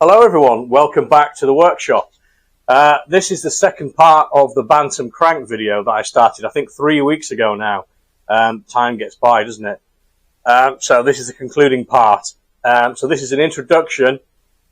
Hello everyone, welcome back to the workshop. This is the second part of the Bantam Crank video that I started, I think 3 weeks ago now. Time gets by, doesn't it? So this is the concluding part. So this is an introduction,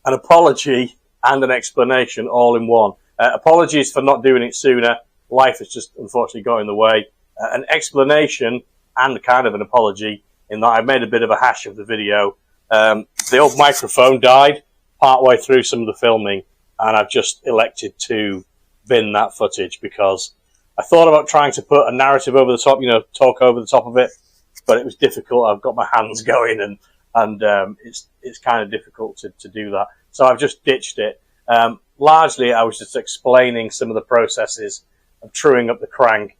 an apology, and an explanation all in one. Apologies for not doing it sooner. Life has just unfortunately got in the way. An explanation and kind of an apology in that I made a bit of a hash of the video. The old microphone died partway through some of the filming, and I've just elected to bin that footage because I thought about trying to put a narrative over the top, talk over the top of it, but it was difficult. I've got my hands going, and it's kind of difficult to do that. So I've just ditched it. Largely, I was just explaining some of the processes of truing up the crank,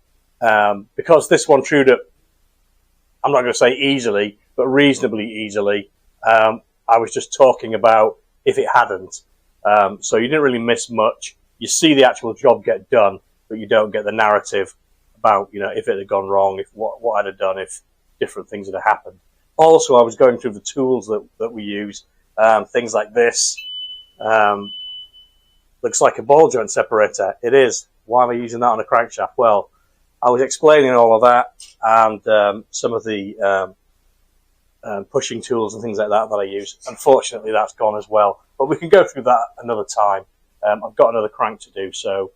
because this one trued up, I'm not going to say easily, but reasonably easily. I was just talking about if it hadn't. So you didn't really miss much. You see the actual job get done, but you don't get the narrative about, if it had gone wrong, if what I'd have done if different things had happened. Also, I was going through the tools that we use, things like this. Looks like a ball joint separator. It is. Why am I using that on a crankshaft? Well, I was explaining all of that and some of the pushing tools and things like that I use. Unfortunately, that's gone as well. But we can go through that another time. I've got another crank to do, so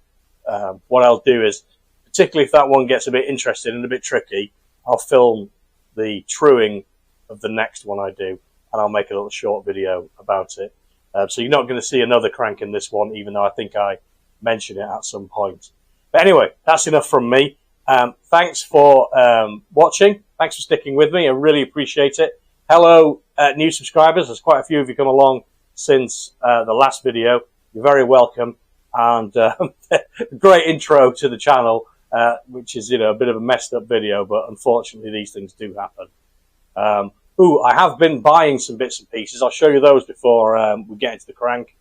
what I'll do is, particularly if that one gets a bit interesting and a bit tricky, I'll film the truing of the next one I do, and I'll make a little short video about it. So you're not going to see another crank in this one, even though I think I mention it at some point. But anyway, that's enough from me. Thanks for watching. Thanks for sticking with me. I really appreciate it. Hello, new subscribers. There's quite a few of you come along since the last video. You're very welcome. And great intro to the channel, which is, a bit of a messed up video, but unfortunately these things do happen. I have been buying some bits and pieces. I'll show you those before we get into the crank.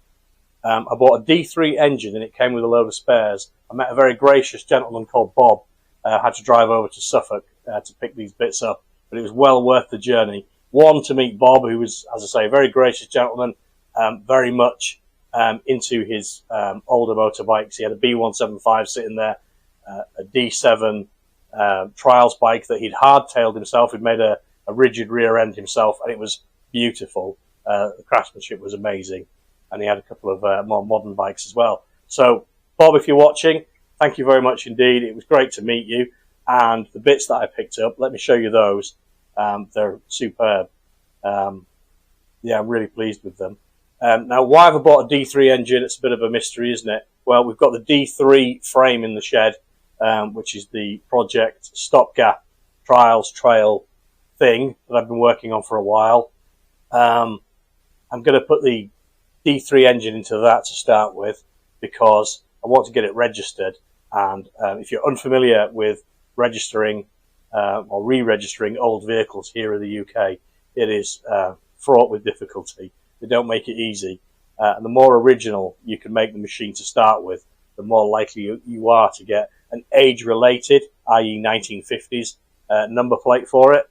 I bought a D3 engine and it came with a load of spares. I met a very gracious gentleman called Bob. I had to drive over to Suffolk to pick these bits up, but it was well worth the journey. One, to meet Bob, who was, as I say, a very gracious gentleman, very much into his older motorbikes. He had a B175 sitting there, a D7 trials bike that he'd hardtailed himself. He'd made a rigid rear end himself, and it was beautiful. The craftsmanship was amazing, and he had a couple of more modern bikes as well. So, Bob, if you're watching, thank you very much indeed. It was great to meet you. And the bits that I picked up, let me show you those. They're superb. I'm really pleased with them. Now, why have I bought a D3 engine? It's a bit of a mystery, isn't it? Well, we've got the D3 frame in the shed, which is the project stopgap trials trail thing that I've been working on for a while. I'm going to put the D3 engine into that to start with because I want to get it registered. And if you're unfamiliar with registering or re-registering old vehicles here in the UK, it is fraught with difficulty. They don't make it easy. And the more original you can make the machine to start with, the more likely you are to get an age-related, i.e. 1950s, number plate for it,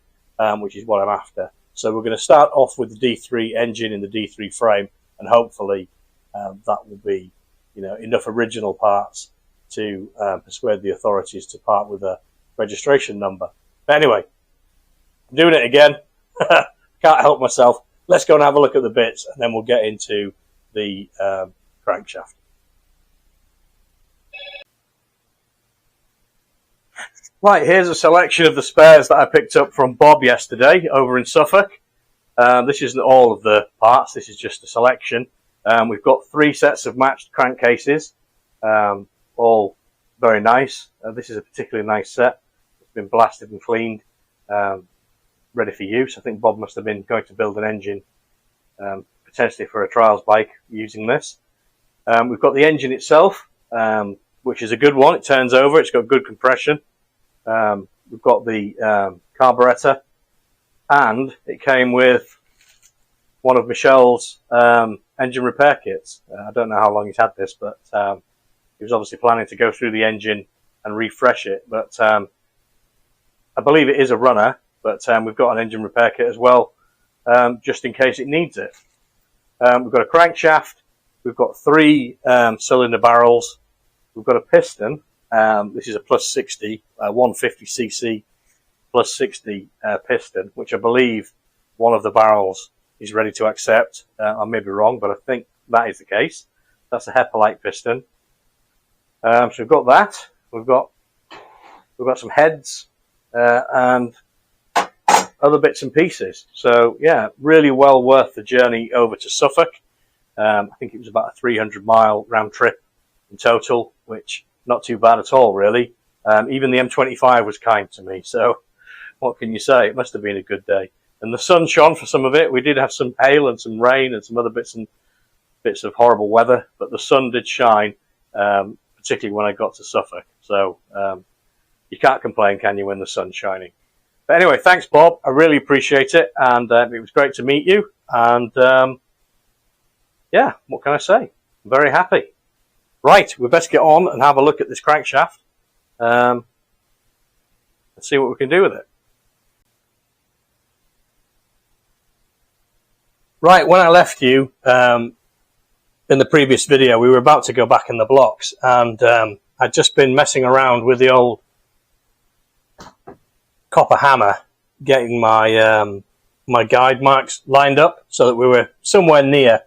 which is what I'm after. So we're going to start off with the D3 engine in the D3 frame, and hopefully that will be enough original parts to persuade the authorities to part with a registration number. But anyway, I'm doing it again. Can't help myself. Let's go and have a look at the bits, and then we'll get into the crankshaft. Right, here's a selection of the spares that I picked up from Bob yesterday over in Suffolk. This isn't all of the parts. This is just a selection. We've got 3 sets of matched crankcases, all very nice. This is a particularly nice set. It's been blasted and cleaned, ready for use. I think Bob must have been going to build an engine, potentially for a trials bike, using this. We've got the engine itself, which is a good one. It turns over. It's got good compression. We've got the carburetor, and it came with one of Michelle's engine repair kits. I don't know how long he's had this, but he was obviously planning to go through the engine and refresh it. But I believe it is a runner, but we've got an engine repair kit as well, just in case it needs it. We've got a crankshaft. We've got 3 cylinder barrels. We've got a piston. This is a plus 60, 150cc plus 60 piston, which I believe one of the barrels is ready to accept. I may be wrong, but I think that is the case. That's a Hepalite piston. So we've got that. We've got some heads and other bits and pieces. So yeah, really well worth the journey over to Suffolk. I think it was about a 300-mile round trip in total, which not too bad at all, really. Even the M25 was kind to me. So what can you say? It must have been a good day. And the sun shone for some of it. We did have some hail and some rain and some other bits of horrible weather, but the sun did shine, particularly when I got to Suffolk. So you can't complain, can you, when the sun's shining? But anyway, thanks, Bob. I really appreciate it, and it was great to meet you. And yeah, what can I say? I'm very happy. Right, we best get on and have a look at this crankshaft and see what we can do with it. Right, when I left you in the previous video, we were about to go back in the blocks, and I'd just been messing around with the old copper hammer, getting my my guide marks lined up so that we were somewhere near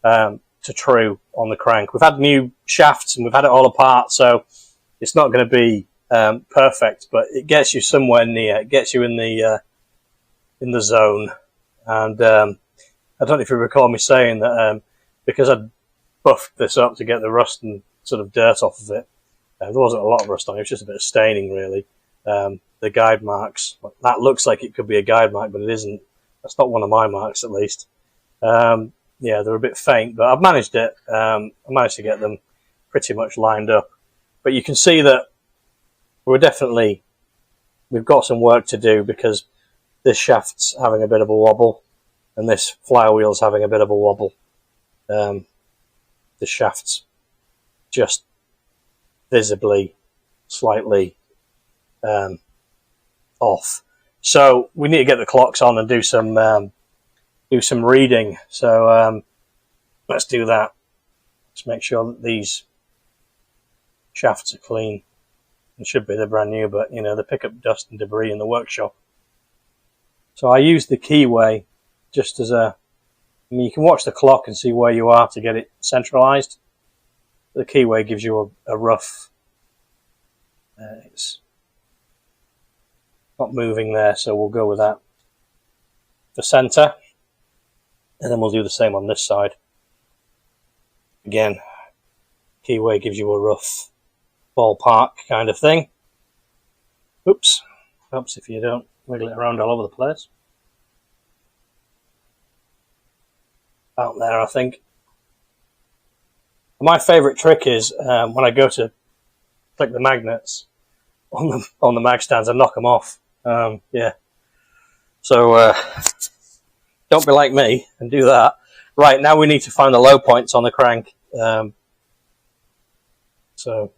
to true on the crank. We've had new shafts and we've had it all apart, so it's not going to be perfect, but it gets you somewhere near. It gets you in the zone. And I don't know if you recall me saying that because I'd buffed this up to get the rust and sort of dirt off of it. There wasn't a lot of rust on it. It was just a bit of staining, really. The guide marks, that looks like it could be a guide mark, but it isn't. That's not one of my marks, at least. Yeah, they're a bit faint, but I've managed it. I managed to get them pretty much lined up. But you can see that we've got some work to do, because this shaft's having a bit of a wobble and this flywheel's having a bit of a wobble. The shaft's just visibly slightly off. So we need to get the clocks on and do some reading. So let's do that. Let's make sure that these shafts are clean. It should be, they're brand new, but you know, they pick up dust and debris in the workshop. So I use the keyway just as I mean, you can watch the clock and see where you are to get it centralized. The keyway gives you a rough, it's not moving there, so we'll go with that for center, and then we'll do the same on this side. Again, keyway gives you a rough ballpark kind of thing. Oops, helps if you don't wiggle it around all over the place. Out there, I think. My favourite trick is when I go to click the magnets on the mag stands, I knock them off. Yeah. So don't be like me and do that. Right, now we need to find the low points on the crank. So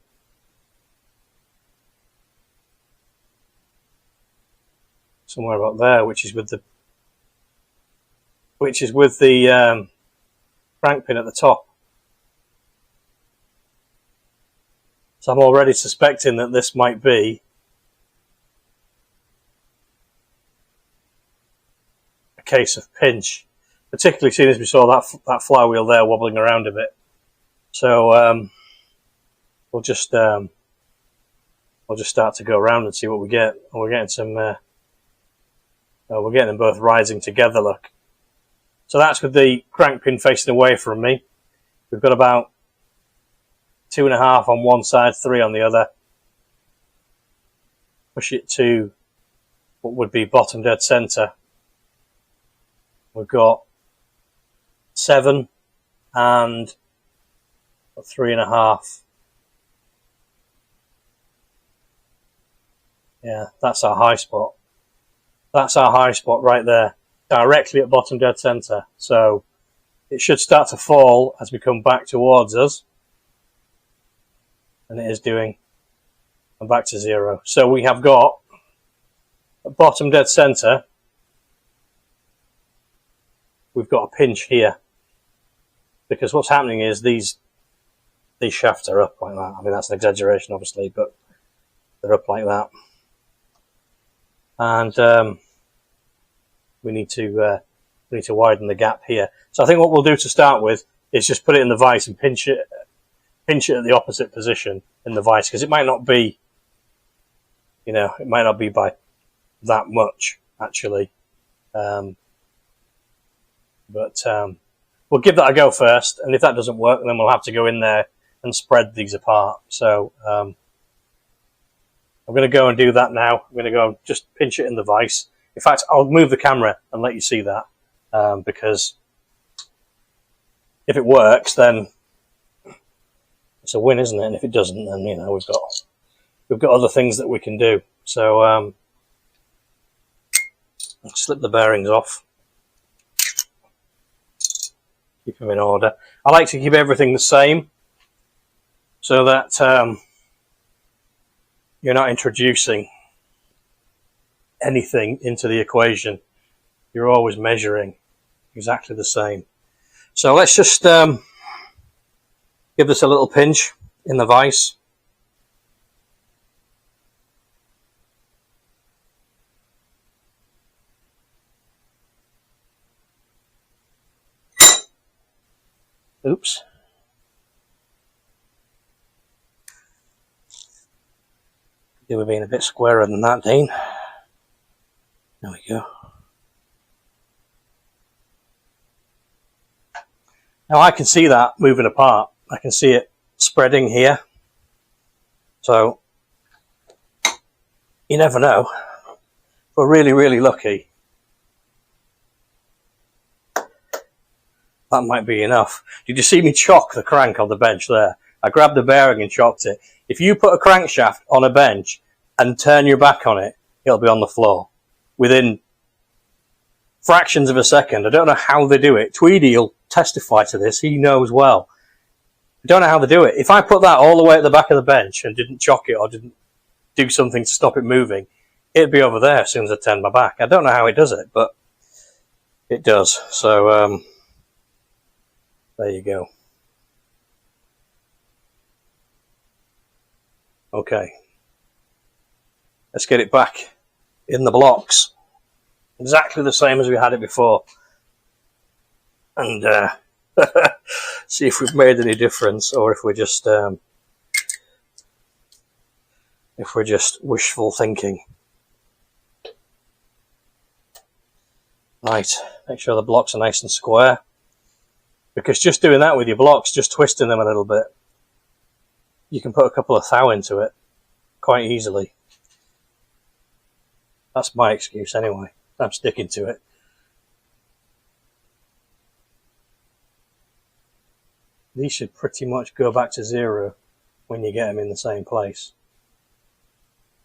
somewhere about there, which is with the crank pin at the top. So I'm already suspecting that this might be a case of pinch, particularly as soon as we saw that flywheel there wobbling around a bit. So we'll just start to go around and see what we get. And we're getting some. We're getting them both rising together. Look. So that's with the crank pin facing away from me. We've got about 2.5 on one side, 3 on the other. Push it to what would be bottom dead center. We've got 7 and 3.5. Yeah, that's our high spot. That's our high spot right there, directly at bottom dead center. So it should start to fall as we come back towards us. And it is doing. I'm back to 0. So we have got at bottom dead center, we've got a pinch here. because what's happening is these shafts are up like that. I mean, that's an exaggeration, obviously, but they're up like that, and we need to widen the gap here. So I think what we'll do to start with is just put it in the vise and pinch it at the opposite position in the vise, because it might not be, you know, it might not be by that much actually, but we'll give that a go first, and if that doesn't work, then we'll have to go in there and spread these apart. So I'm going to go and do that now. I'm going to go and just pinch it in the vise. In fact, I'll move the camera and let you see that, because if it works, then it's a win, isn't it? And if it doesn't, then, you know, we've got other things that we can do. So I'll slip the bearings off, keep them in order. I like to keep everything the same, so that you're not introducing anything into the equation. You're always measuring exactly the same. So let's just give this a little pinch in the vise. Oops. They were being a bit squarer than that, Dean. There we go. Now I can see that moving apart. I can see it spreading here. So you never know. If we're really, really lucky, that might be enough. Did you see me chock the crank on the bench there? I grabbed the bearing and chocked it. If you put a crankshaft on a bench and turn your back on it, it'll be on the floor within fractions of a second. I don't know how they do it. Tweedy will testify to this. He knows well. I don't know how they do it. If I put that all the way at the back of the bench and didn't chock it or didn't do something to stop it moving, it'd be over there as soon as I turned my back. I don't know how it does it, but it does. So there you go. Okay, let's get it back in the blocks, exactly the same as we had it before, and see if we've made any difference, or if we're just wishful thinking. Right, make sure the blocks are nice and square, because just doing that with your blocks, just twisting them a little bit, you can put a couple of thou into it quite easily. That's my excuse anyway. I'm sticking to it. These should pretty much go back to zero when you get them in the same place.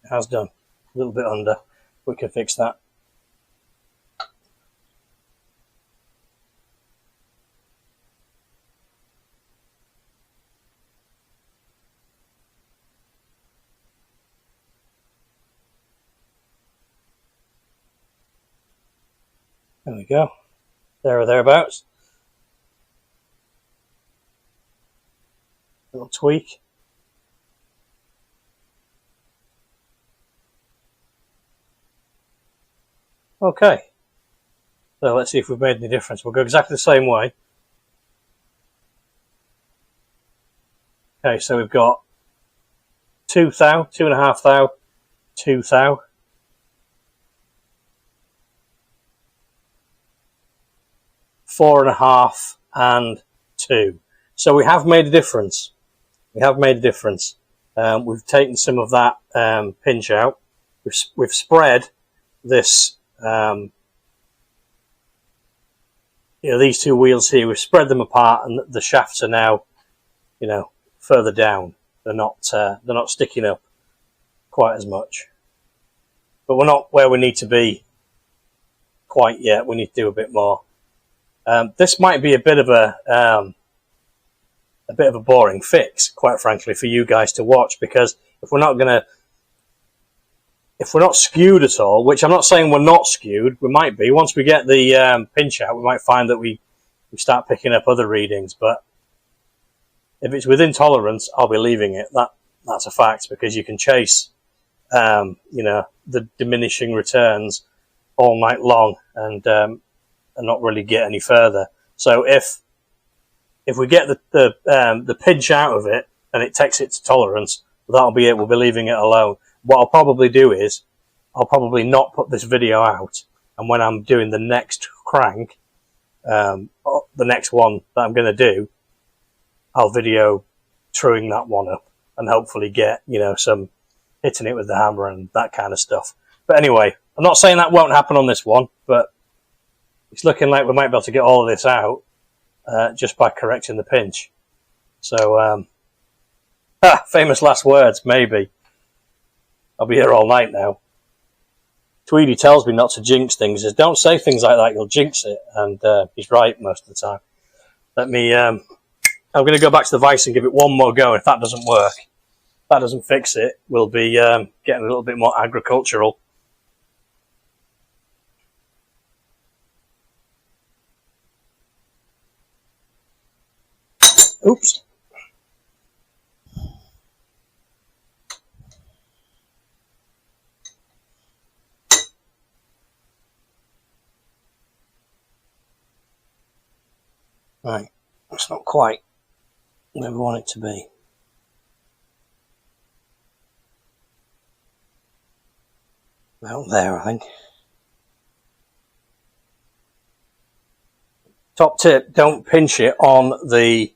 It has done. A little bit under. We can fix that. There we go. There or thereabouts. Little tweak. Okay. So let's see if we've made any difference. We'll go exactly the same way. Okay, so we've got 2 thou, 2.5 thou, 2 thou. 4.5 and 2. So we have made a difference. We have made a difference. We've taken some of that pinch out. We've spread this, these two wheels here. We've spread them apart, and the shafts are now, further down. They're not sticking up quite as much. But we're not where we need to be quite yet. We need to do a bit more. This might be a bit of a boring fix, quite frankly, for you guys to watch, because if we're not skewed at all, which I'm not saying we're not skewed, we might be. Once we get the pinch out, we might find that we we start picking up other readings. But if it's within tolerance, I'll be leaving it. That's a fact, because you can chase, you know, the diminishing returns all night long and not really get any further. So if we get the pinch out of it and it takes it to tolerance, that'll be it. We'll be leaving it alone. What I'll probably do is I'll probably not put this video out, and when I'm doing the next crank, the next one that I'm going to do, I'll video truing that one up and hopefully get, you know, some hitting it with the hammer and that kind of stuff. But anyway, I'm not saying that won't happen on this one, but it's looking like we might be able to get all of this out just by correcting the pinch. So, famous last words, maybe. I'll be here all night now. Tweedy tells me not to jinx things. He says, don't say things like that, you'll jinx it. And he's right most of the time. Let me, I'm going to go back to the vise and give it one more go. If that doesn't work, if that doesn't fix it, we'll be getting a little bit more agricultural. Oops. Right, it's not quite where we want it to be. About there, I think. Top tip, don't pinch it on the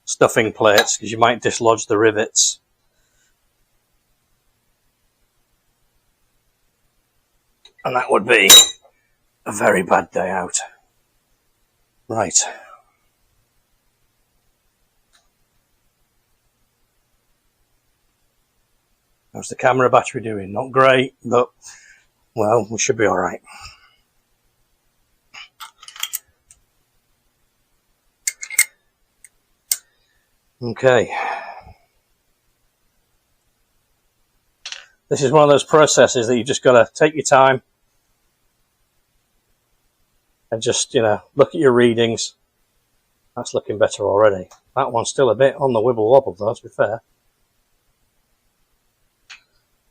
stuffing plates because you might dislodge the rivets. And that would be a very bad day out. Right. How's the camera battery doing? Not great, but, well, we should be alright. Okay. This is one of those processes that you just got to take your time and just, you know, look at your readings. That's looking better already. That one's still a bit on the wibble wobble though, to be fair.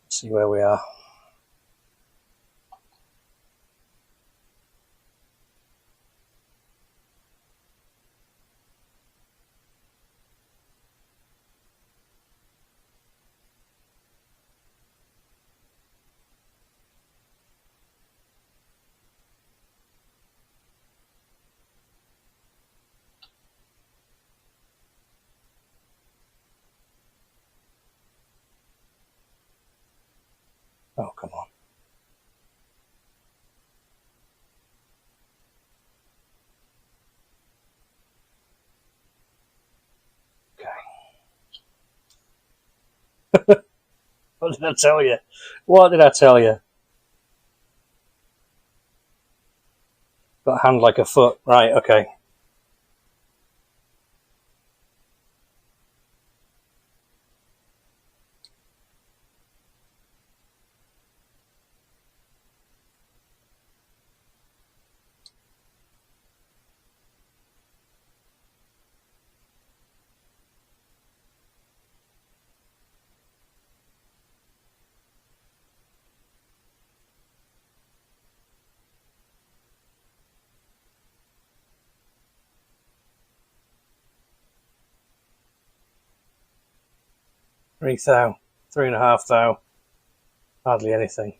Let's see where we are. Oh, come on. Okay. What did I tell you? What did I tell you? Got a hand like a foot. Right, okay. Three thou, 3.5 thou, hardly anything.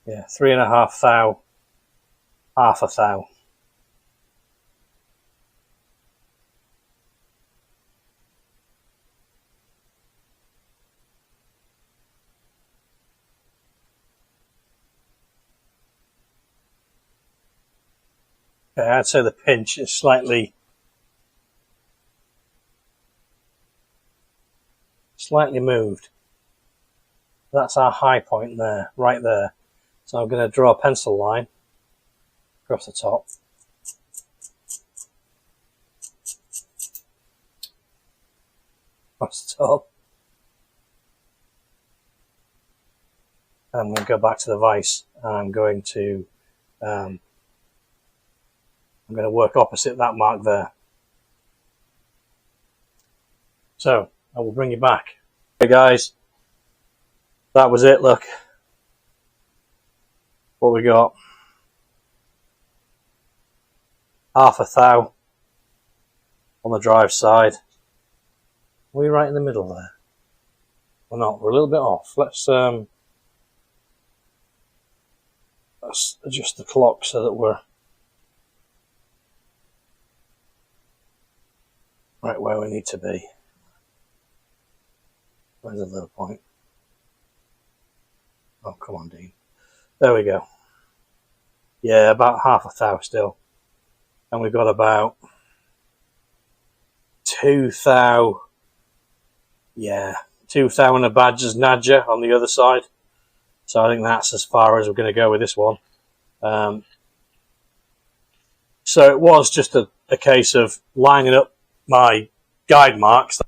Yeah, 3.5 thou, half a thou. Okay, I'd say the pinch is slightly moved. That's our high point there, right there. So I'm going to draw a pencil line across the top. Across the top. And I'm going to go back to the vise, and I'm going to work opposite that mark there. So I will bring you back. Hey guys, that was it. Look what we got. Half a thou on the drive side. Are we right in the middle there? We're not. We're a little bit off. Let's adjust the clock so that we're right where we need to be. Where's the low point? Oh, come on, Dean. There we go. Yeah, about half a thou still. And we've got about 2 thou. Yeah, 2 thou and a badger's nadger on the other side. So I think that's as far as we're going to go with this one. So it was just a case of lining up my guide marks.